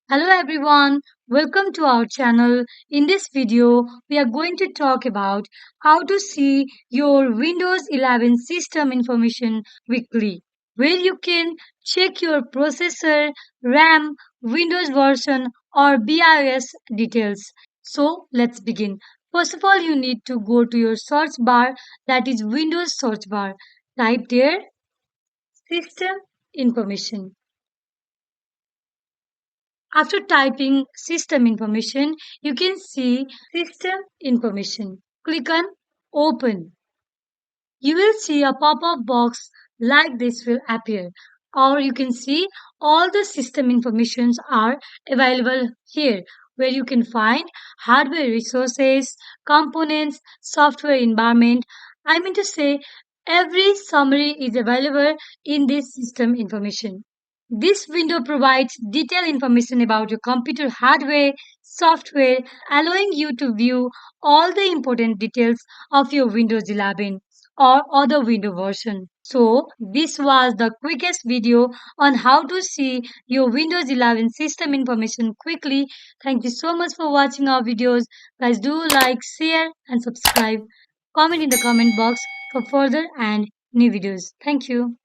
Hello everyone, welcome to our channel. In this video, we are going to talk about how to see your Windows 11 system information quickly, where you can check your processor, RAM, Windows version or BIOS details. So let's begin. First of all, you need to go to your search bar, that is Windows search bar. Type there system information. After typing system information, you can see system information. Click on open. You will see a pop-up box like this will appear, or you can see all the system informations are available here, where you can find hardware resources, components, software environment. I mean to say every summary is available in this system information. This window provides detailed information about your computer hardware, software, allowing you to view all the important details of your Windows 11 or other window version. So, this was the quickest video on how to see your Windows 11 system information quickly. Thank you so much for watching our videos. Guys, do like, share, and subscribe. Comment in the comment box for further and new videos. Thank you.